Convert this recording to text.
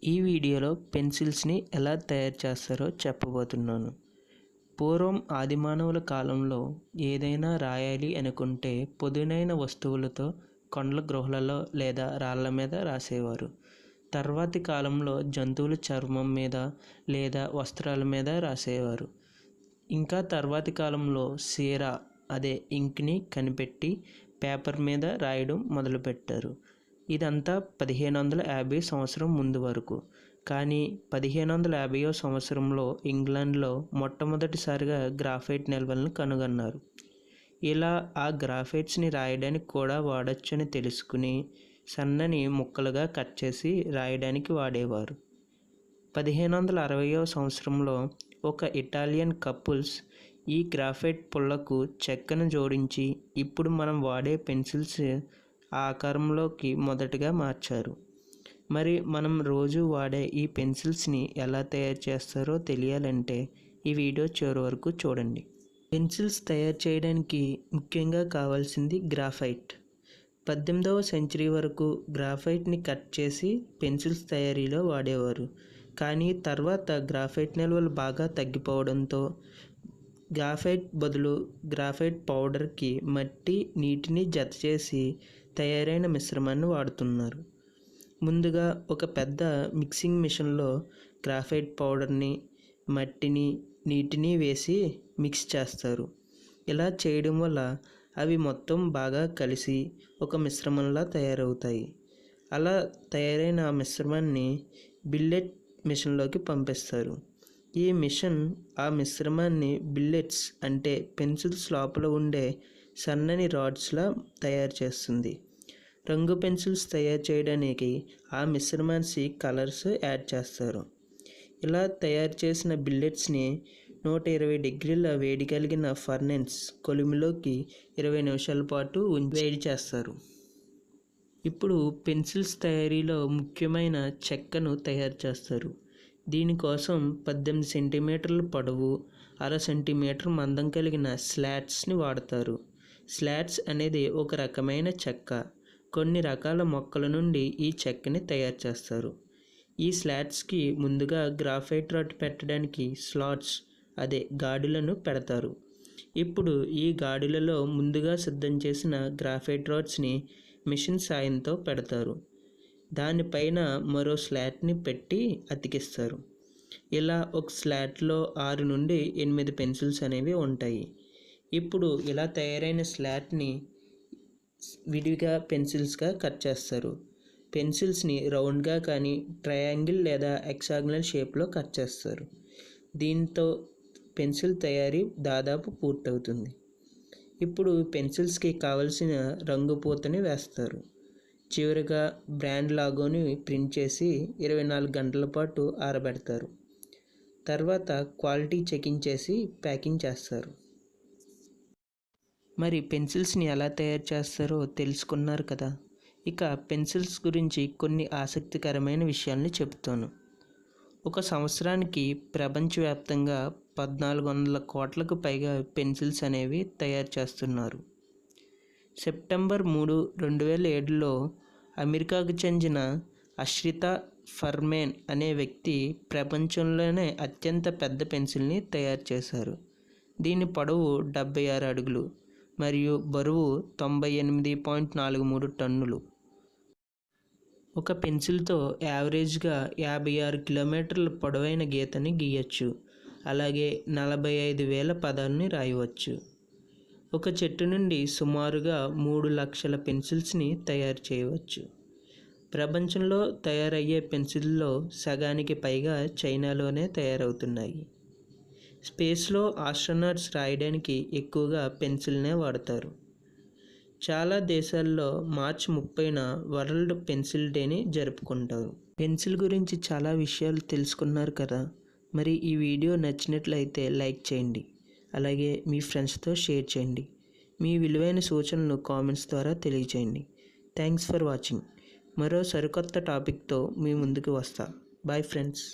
ఈ వీడియోలో పెన్సిల్స్ని ఎలా తయారు చేస్తారో చెప్పబోతున్నాను. పూర్వం ఆదిమానవుల కాలంలో ఏదైనా రాయాలి అనుకుంటే పదునైన వస్తువులతో కొండల గుహలలో లేదా రాళ్ళ మీద రాసేవారు. తర్వాతి కాలంలో జంతువుల చర్మం మీద లేదా వస్త్రాల మీద రాసేవారు. ఇంకా తర్వాతి కాలంలో సిరా ఇంక్ని కనిపెట్టి పేపర్ మీద రాయడం మొదలుపెట్టారు. ఇదంతా 1550 సంవత్సరం ముందు వరకు. కానీ 1550వ సంవత్సరంలో ఇంగ్లాండ్లో మొట్టమొదటిసారిగా గ్రాఫైట్ నిల్వలను కనుగొన్నారు. ఇలా ఆ గ్రాఫైట్స్ని రాయడానికి కూడా వాడొచ్చని తెలుసుకుని సన్నని ముక్కలుగా కట్ చేసి రాయడానికి వాడేవారు. 1560వ సంవత్సరంలో ఒక ఇటాలియన్ కపుల్స్ ఈ గ్రాఫైట్ పుల్లకు చెక్కను జోడించి ఇప్పుడు మనం వాడే పెన్సిల్స్ ఆకారంలోకి మొదటగా మార్చారు. మరి మనం రోజు వాడే ఈ పెన్సిల్స్ని ఎలా తయారు చేస్తారో తెలియాలంటే ఈ వీడియో చివరి వరకు చూడండి. పెన్సిల్స్ తయారు చేయడానికి ముఖ్యంగా కావాల్సింది గ్రాఫైట్. 18వ సెంచరీ వరకు గ్రాఫైట్ని కట్ చేసి పెన్సిల్స్ తయారీలో వాడేవారు. కానీ తర్వాత గ్రాఫైట్ నిల్వలు బాగా తగ్గిపోవడంతో గ్రాఫైట్ బదులు గ్రాఫైట్ పౌడర్కి మట్టి, నీటిని జతచేసి తయారైన మిశ్రమాన్ని వాడుతున్నారు. ముందుగా ఒక పెద్ద మిక్సింగ్ మిషన్లో గ్రాఫైట్ పౌడర్ని, మట్టిని, నీటిని వేసి మిక్స్ చేస్తారు. ఇలా చేయడం వల్ల అవి మొత్తం బాగా కలిసి ఒక మిశ్రమంలా తయారవుతాయి. అలా తయారైన ఆ మిశ్రమాన్ని బిల్లెట్ మిషన్లోకి పంపిస్తారు. ఈ మిషన్ ఆ మిశ్రమాన్ని బిల్లెట్స్ అంటే పెన్సిల్స్ లోపల ఉండే సన్నని రాడ్స్లా తయారు చేస్తుంది. రంగు పెన్సిల్స్ తయారు చేయడానికి ఆ మిశ్రమానికి కలర్స్ యాడ్ చేస్తారు. ఇలా తయారు చేసిన బిల్లెట్స్ని 120 డిగ్రీల వేడి కలిగిన ఫర్నెన్స్ కొలిమిలోకి 20 నిమిషాల పాటు వేడి చేస్తారు. ఇప్పుడు పెన్సిల్స్ తయారీలో ముఖ్యమైన చెక్కను తయారు చేస్తారు. దీనికోసం 18 సెంటీమీటర్ల పొడవు, 1/2 సెంటీమీటర్ మందం కలిగిన స్లాట్స్ని వాడతారు. స్లాట్స్ అనేది ఒక రకమైన చెక్క. కొన్ని రకాల మొక్కల నుండి ఈ చెక్కని తయారు చేస్తారు. ఈ స్లాట్స్కి ముందుగా గ్రాఫైట్ రాడ్ పెట్టడానికి స్లాట్స్ గాడులను పెడతారు. ఇప్పుడు ఈ గాడులలో ముందుగా సిద్ధం చేసిన గ్రాఫైట్ రాడ్స్ని మిషన్ సాయంతో పెడతారు. దానిపైన మరో స్లాట్ని పెట్టి అతికిస్తారు. ఇలా ఒక స్లాట్లో 6 నుండి 8 పెన్సిల్స్ అనేవి ఉంటాయి. ఇప్పుడు ఇలా తయారైన స్లాట్ని విడిగా పెన్సిల్స్గా కట్ చేస్తారు. పెన్సిల్స్ని రౌండ్గా కానీ ట్రయాంగిల్ లేదా హెక్సాగనల్ షేప్లో కట్ చేస్తారు. దీంతో పెన్సిల్ తయారీ దాదాపు పూర్తవుతుంది. ఇప్పుడు పెన్సిల్స్కి కావలసిన రంగు పూతని వేస్తారు. చివరిగా బ్రాండ్ లాగోని ప్రింట్ చేసి 24 గంటల పాటు ఆరబెడతారు. తర్వాత క్వాలిటీ చెకింగ్ చేసి ప్యాకింగ్ చేస్తారు. మరి పెన్సిల్స్ని ఎలా తయారు చేస్తారో తెలుసుకున్నారు కదా. ఇక పెన్సిల్స్ గురించి కొన్ని ఆసక్తికరమైన విషయాల్ని చెప్తాను. ఒక సంవత్సరానికి ప్రపంచవ్యాప్తంగా 1400 కోట్లకు పైగా పెన్సిల్స్ అనేవి తయారు చేస్తున్నారు. సెప్టెంబర్ 3, 2007లో అమెరికాకు చెందిన అశ్రితా ఫర్మేన్ అనే వ్యక్తి ప్రపంచంలోనే అత్యంత పెద్ద పెన్సిల్ని తయారు చేశారు. దీని పొడవు 76 అడుగులు మరియు బరువు 98.43 టన్నులు. ఒక పెన్సిల్తో యావరేజ్గా 56 కిలోమీటర్ల పొడవైన గీతని గీయచ్చు. అలాగే 45,000 పదాలని రాయవచ్చు. ఒక చెట్టు నుండి సుమారుగా 3 లక్షల పెన్సిల్స్ని తయారు చేయవచ్చు. ప్రపంచంలో తయారయ్యే పెన్సిల్లో సగానికి పైగా చైనాలోనే తయారవుతున్నాయి. స్పేస్లో ఆస్ట్రోనాట్స్ రాయడానికి ఎక్కువగా పెన్సిల్నే వాడతారు. చాలా దేశాల్లో మార్చి 30న వరల్డ్ పెన్సిల్ డేని జరుపుకుంటారు. పెన్సిల్ గురించి చాలా విషయాలు తెలుసుకున్నారు కదా. మరి ఈ వీడియో నచ్చినట్లయితే లైక్ చేయండి. అలాగే మీ ఫ్రెండ్స్తో షేర్ చేయండి. మీ విలువైన సూచనలు కామెంట్స్ ద్వారా తెలియజేయండి. Thanks for watching. మరో సరికొత్త టాపిక్తో మీ ముందుకు వస్తా. Bye friends.